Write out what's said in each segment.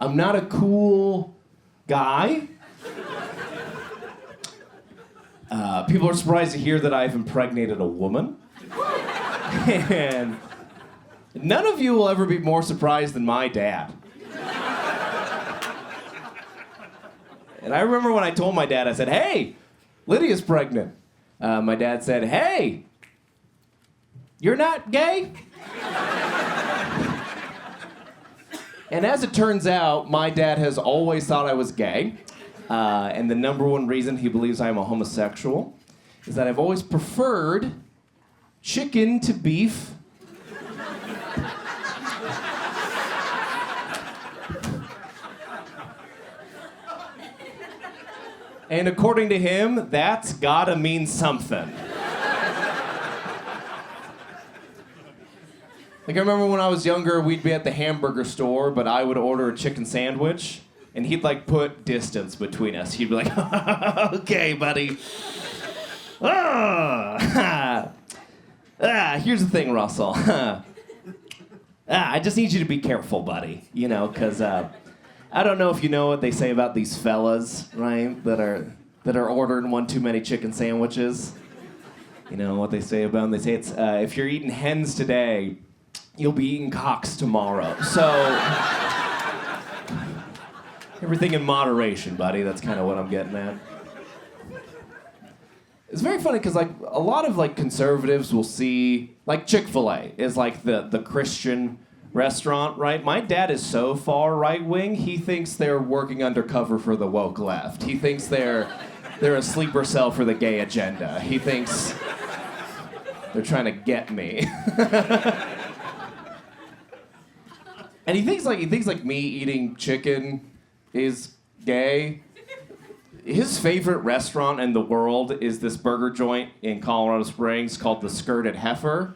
I'm not a cool guy. People are surprised to hear that I've impregnated a woman. And none of you will ever be more surprised than my dad. And I remember when I told my dad, I said, "Hey, Lydia's pregnant." My dad said, "Hey, you're not gay?" And as it turns out, my dad has always thought I was gay. And the number one reason he believes I'm a homosexual is that I've always preferred chicken to beef. And according to him, that's gotta mean something. Like, I remember when I was younger, we'd be at the hamburger store, but I would order a chicken sandwich, and he'd, like, put distance between us. He'd be like, "Okay, buddy. Here's the thing, Russell. I just need you to be careful, buddy. You know, because I don't know if you know what they say about these fellas, right, that are ordering one too many chicken sandwiches. You know what they say about them? They say it's, if you're eating hens today, you'll be eating cocks tomorrow. So, everything in moderation, buddy. That's kind of what I'm getting at. It's very funny because, like, a lot of, like, conservatives will see, like, Chick-fil-A is, like, the Christian restaurant, right? My dad is so far right-wing, he thinks they're working undercover for the woke left. He thinks they're a sleeper cell for the gay agenda. He thinks they're trying to get me. And he thinks like me eating chicken is gay. His favorite restaurant in the world is this burger joint in Colorado Springs called the Skirted Heifer.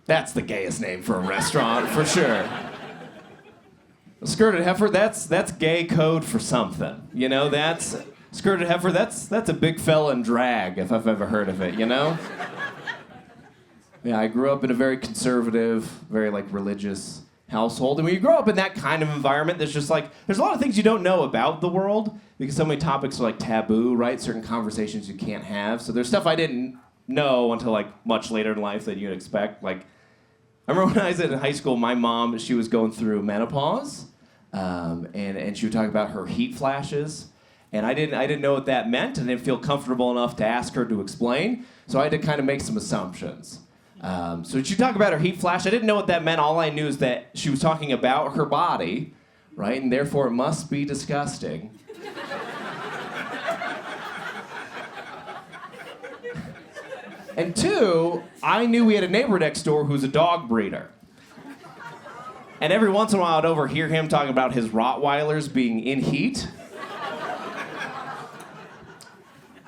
That's the gayest name for a restaurant, for sure. The Skirted Heifer, that's gay code for something. You know, that's Skirted Heifer, that's a big fella in drag, if I've ever heard of it, you know? Yeah, I grew up in a very conservative, very, like, religious household. And when you grow up in that kind of environment, there's just, like, there's a lot of things you don't know about the world because so many topics are, like, taboo, right? Certain conversations you can't have. So there's stuff I didn't know until, like, much later in life that you'd expect. Like, I remember when I was in high school, my mom, she was going through menopause, and she would talk about her heat flashes. And I didn't know what that meant, and didn't feel comfortable enough to ask her to explain. So I had to kind of make some assumptions. So she'd talk about her heat flash. I didn't know what that meant. All I knew is that she was talking about her body, right? And therefore it must be disgusting. And two, I knew we had a neighbor next door who's a dog breeder. And every once in a while I'd overhear him talking about his Rottweilers being in heat.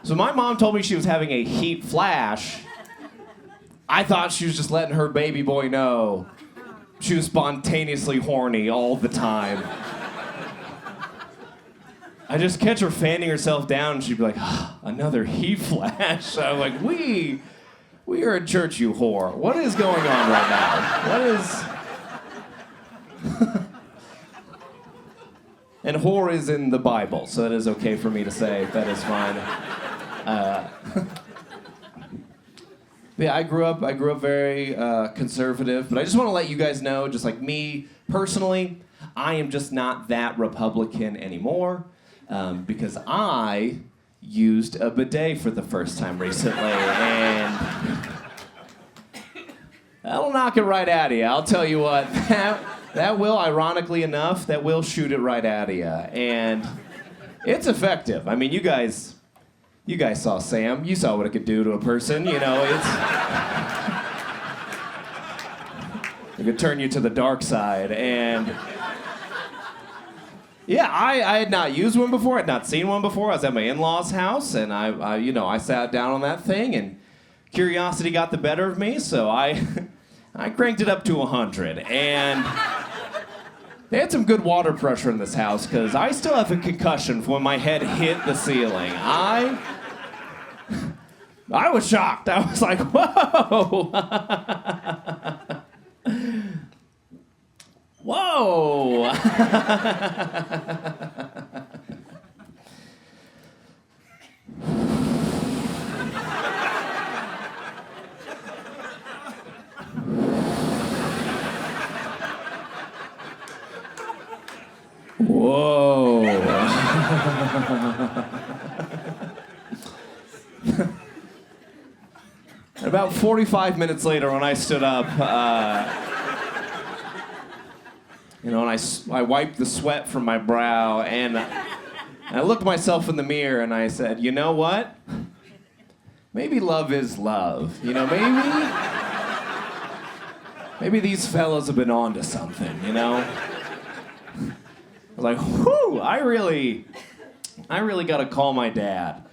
So my mom told me she was having a heat flash. I thought she was just letting her baby boy know she was spontaneously horny all the time. I just catch her fanning herself down, and she'd be like, "Another heat flash." So I'm like, we are at church, you whore. What is going on right now? What is... And whore is in the Bible, so that is okay for me to say. That is fine. Yeah, I grew up very conservative, but I just want to let you guys know, just like me personally, I am just not that Republican anymore because I used a bidet for the first time recently, and that'll knock it right out of you. I'll tell you what, that will, ironically enough, that will shoot it right out of you, and it's effective. I mean, you guys saw Sam. You saw what it could do to a person. You know, it could turn you to the dark side. And yeah, I had not used one before. I had not seen one before. I was at my in-laws' house, and I sat down on that thing, and curiosity got the better of me, so I cranked it up to 100. And they had some good water pressure in this house, because I still have a concussion from when my head hit the ceiling. I was shocked. I was like, whoa. Whoa. Whoa. About 45 minutes later, when I stood up, and I wiped the sweat from my brow, and I looked myself in the mirror, and I said, you know what? Maybe love is love. Maybe these fellas have been onto something, I was like, whew, I really gotta call my dad.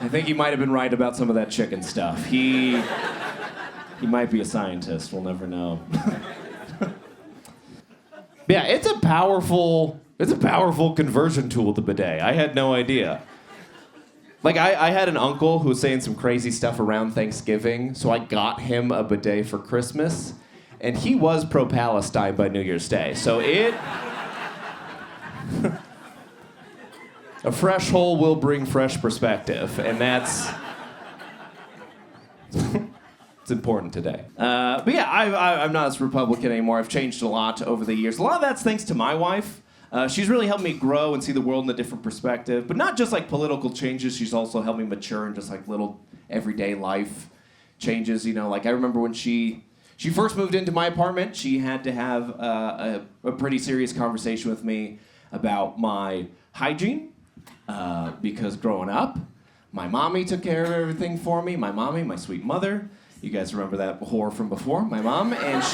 I think he might have been right about some of that chicken stuff. He might be a scientist, we'll never know. Yeah, it's a powerful conversion tool, the bidet. I had no idea. Like, I had an uncle who was saying some crazy stuff around Thanksgiving, so I got him a bidet for Christmas. And he was pro-Palestine by New Year's Day. So a fresh hole will bring fresh perspective. And that's... it's important today. But yeah, I'm not as Republican anymore. I've changed a lot over the years. A lot of that's thanks to my wife. She's really helped me grow and see the world in a different perspective. But not just like political changes. She's also helped me mature in just like little everyday life changes. Like I remember when she first moved into my apartment, she had to have a pretty serious conversation with me about my hygiene, because growing up, my mommy took care of everything for me. My mommy, my sweet mother. You guys remember that whore from before, my mom, and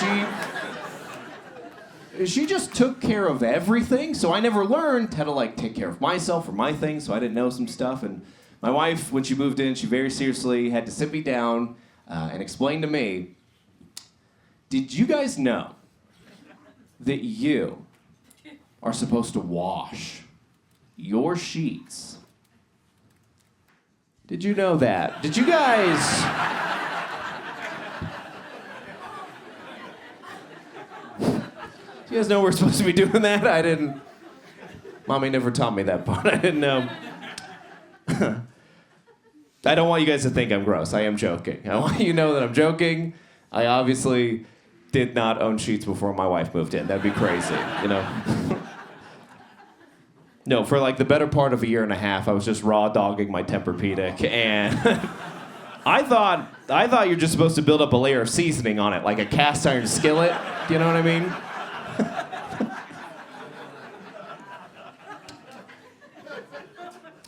she just took care of everything, so I never learned how to like take care of myself or my things, so I didn't know some stuff. And my wife, when she moved in, she very seriously had to sit me down and explain to me, did you guys know that you are supposed to wash your sheets? Did you know that? Did you guys... Do you guys know we're supposed to be doing that? I didn't... Mommy never taught me that part. I didn't know. I don't want you guys to think I'm gross. I am joking. I want you to know that I'm joking. I obviously did not own sheets before my wife moved in. That'd be crazy, No, for like the better part of a year and a half, I was just raw dogging my Tempur-Pedic, and I thought you're just supposed to build up a layer of seasoning on it, like a cast iron skillet. Do you know what I mean?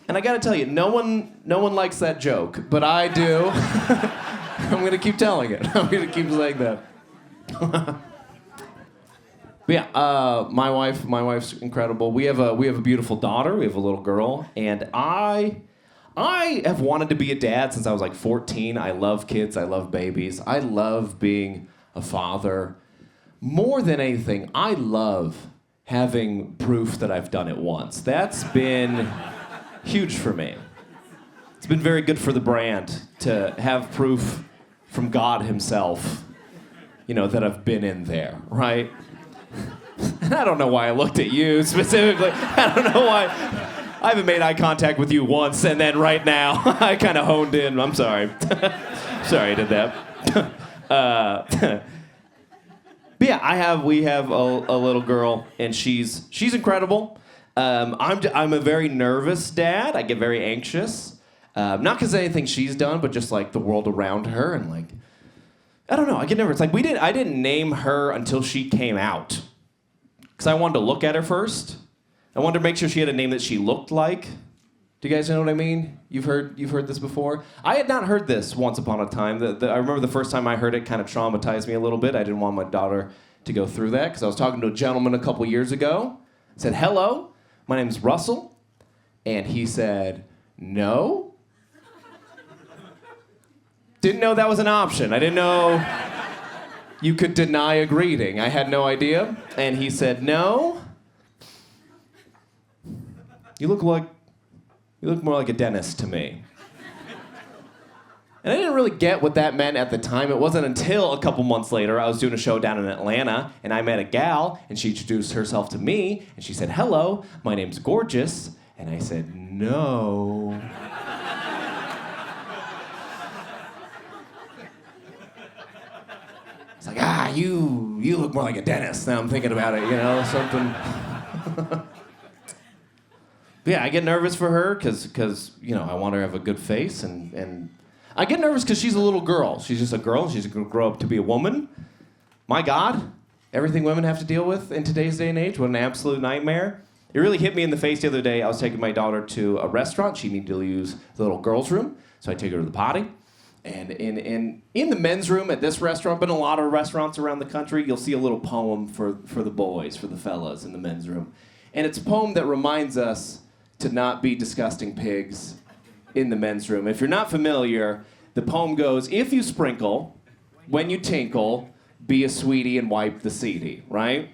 And I gotta tell you, no one likes that joke, but I do. I'm gonna keep telling it. I'm gonna keep saying that. But yeah, my wife's incredible. We have a beautiful daughter. We have a little girl, and I have wanted to be a dad since I was like 14. I love kids. I love babies. I love being a father. More than anything, I love having proof that I've done it once. That's been huge for me. It's been very good for the brand to have proof from God himself, that I've been in there, right? And I don't know why I looked at you specifically. I don't know why. I haven't made eye contact with you once, and then right now, I kind of honed in. I'm sorry. Sorry I did that. But yeah, we have a little girl, and she's incredible. I'm a very nervous dad. I get very anxious. Not because of anything she's done, but just like the world around her, and like, I don't know, I get nervous. Like I didn't name her until she came out. Because I wanted to look at her first. I wanted to make sure she had a name that she looked like. Do you guys know what I mean? You've heard this before? I had not heard this once upon a time. I remember the first time I heard it kind of traumatized me a little bit. I didn't want my daughter to go through that, because I was talking to a gentleman a couple years ago. I said, hello, my name's Russell. And he said, no. Didn't know that was an option. I didn't know you could deny a greeting. I had no idea. And he said, no. You look more like a dentist to me. And I didn't really get what that meant at the time. It wasn't until a couple months later, I was doing a show down in Atlanta, and I met a gal, and she introduced herself to me, and she said, "Hello, my name's Gorgeous." And I said, "No." It's like, you look more like a dentist. Now I'm thinking about it, something. But yeah, I get nervous for her because I want her to have a good face, and I get nervous because she's a little girl. She's just a girl. She's going to grow up to be a woman. My God, everything women have to deal with in today's day and age, what an absolute nightmare. It really hit me in the face the other day. I was taking my daughter to a restaurant. She needed to use the little girl's room, so I take her to the potty. And in the men's room at this restaurant, but in a lot of restaurants around the country, you'll see a little poem for the boys, for the fellas in the men's room. And it's a poem that reminds us to not be disgusting pigs in the men's room. If you're not familiar, the poem goes, "If you sprinkle, when you tinkle, be a sweetie and wipe the seedy," right?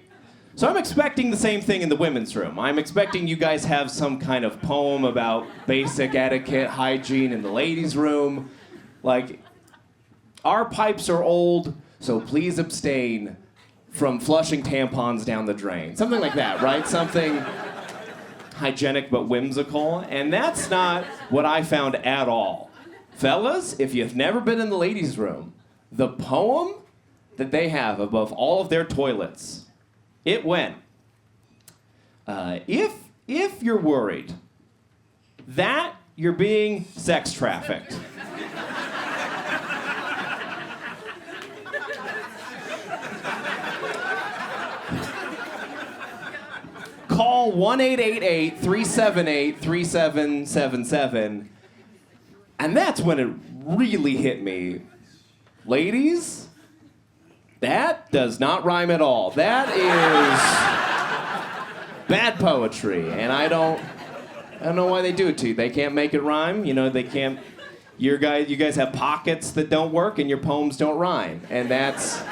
So I'm expecting the same thing in the women's room. I'm expecting you guys have some kind of poem about basic etiquette, hygiene in the ladies' room. Like, our pipes are old, so please abstain from flushing tampons down the drain. Something like that, right? Something hygienic but whimsical. And that's not what I found at all. Fellas, if you've never been in the ladies' room, the poem that they have above all of their toilets, it went, if you're worried that you're being sex trafficked, call 1-888-378-3777. And that's when it really hit me. Ladies, that does not rhyme at all. That is bad poetry. And I don't know why they do it to you. They can't make it rhyme. They can't. You guys have pockets that don't work and your poems don't rhyme. And that's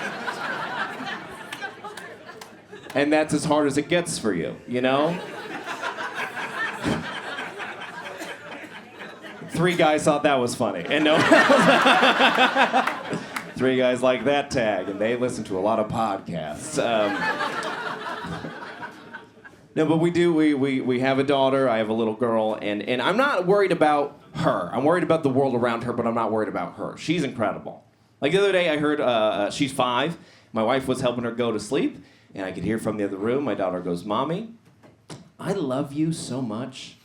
as hard as it gets for you, Three guys thought that was funny, and no. Three guys like that tag, and they listen to a lot of podcasts. No, but we have a daughter. I have a little girl, and I'm not worried about her. I'm worried about the world around her, but I'm not worried about her. She's incredible. Like the other day, I heard she's 5. My wife was helping her go to sleep. And I could hear from the other room, my daughter goes, "Mommy, I love you so much,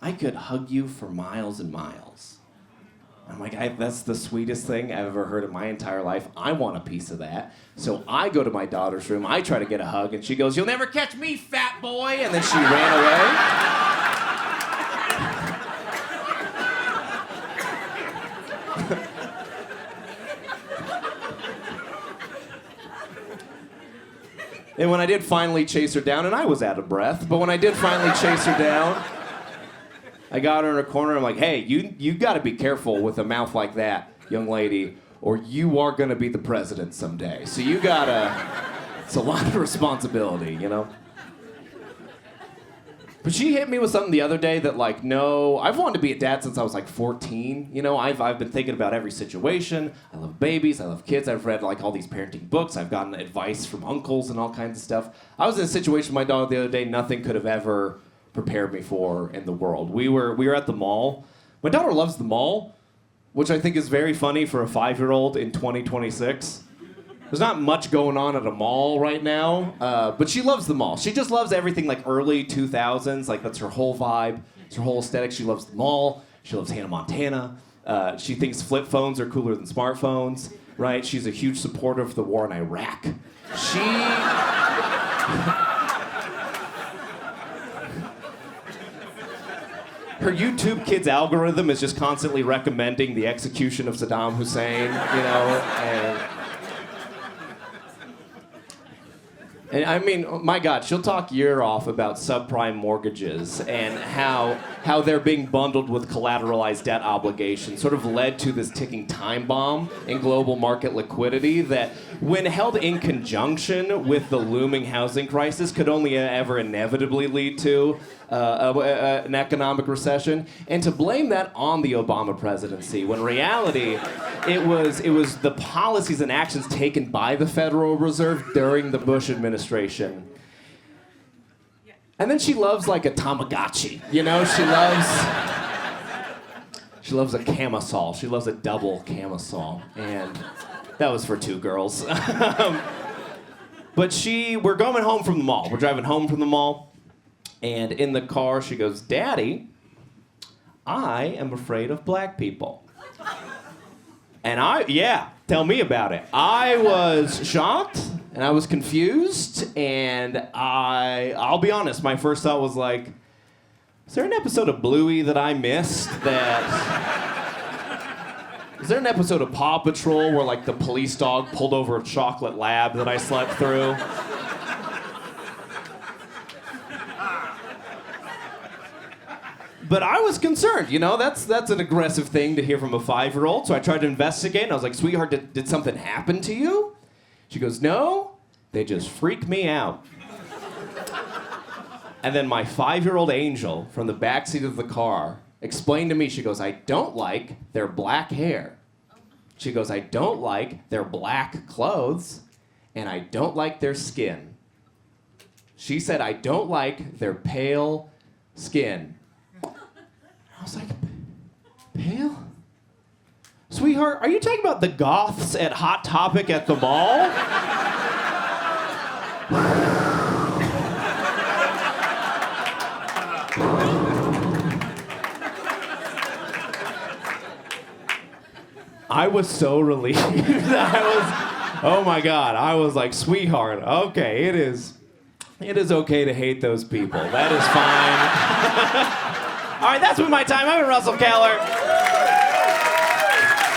I could hug you for miles and miles." I'm like, that's the sweetest thing I've ever heard in my entire life. I want a piece of that. So I go to my daughter's room, I try to get a hug, and she goes, "You'll never catch me, fat boy," and then she ran away. And when I did finally chase her down, and I was out of breath, but when I did finally chase her down, I got her in a corner. I'm like, "Hey, you got to be careful with a mouth like that, young lady, or you are going to be the president someday. So you got to, it's a lot of responsibility, But she hit me with something the other day that, no, I've wanted to be a dad since I was 14. I've been thinking about every situation. I love babies. I love kids. I've read all these parenting books. I've gotten advice from uncles and all kinds of stuff. I was in a situation with my daughter the other day nothing could have ever prepared me for in the world. We were at the mall. My daughter loves the mall, which I think is very funny for a 5-year-old in 2026. There's not much going on at a mall right now, but she loves the mall. She just loves everything early 2000s. That's her whole vibe. It's her whole aesthetic. She loves the mall. She loves Hannah Montana. She thinks flip phones are cooler than smartphones, right? She's a huge supporter of the war in Iraq. Her YouTube Kids algorithm is just constantly recommending the execution of Saddam Hussein, and And I mean, my God, she'll talk year off about subprime mortgages and how they're being bundled with collateralized debt obligations, sort of led to this ticking time bomb in global market liquidity that, when held in conjunction with the looming housing crisis, could only ever inevitably lead to an economic recession. And to blame that on the Obama presidency, when in reality, it was the policies and actions taken by the Federal Reserve during the Bush administration. And then she loves like a Tamagotchi, you know? She loves a camisole. She loves a double camisole. And that was for two girls. But we're going home from the mall. We're driving home from the mall. And in the car, she goes, "Daddy, I am afraid of black people." And tell me about it. I was shocked, and I was confused, and I'll be honest, my first thought was like, is there an episode of Bluey that I missed Is there an episode of Paw Patrol where, like, the police dog pulled over a chocolate lab that I slept through? But I was concerned, you know, that's an aggressive thing to hear from a 5-year-old. So I tried to investigate, and I was like, "Sweetheart, did something happen to you?" She goes, "No, they just freak me out." And then my 5-year-old angel from the backseat of the car explained to me, she goes, "I don't like their black hair." She goes, "I don't like their black clothes, and I don't like their skin." She said, "I don't like their pale skin." I was like, "Pale? Sweetheart, are you talking about the goths at Hot Topic at the mall?" I was so relieved. Oh my God. I was like, "Sweetheart, okay, it is okay to hate those people. That is fine." All right, that's been my time. I'm Russell Keller.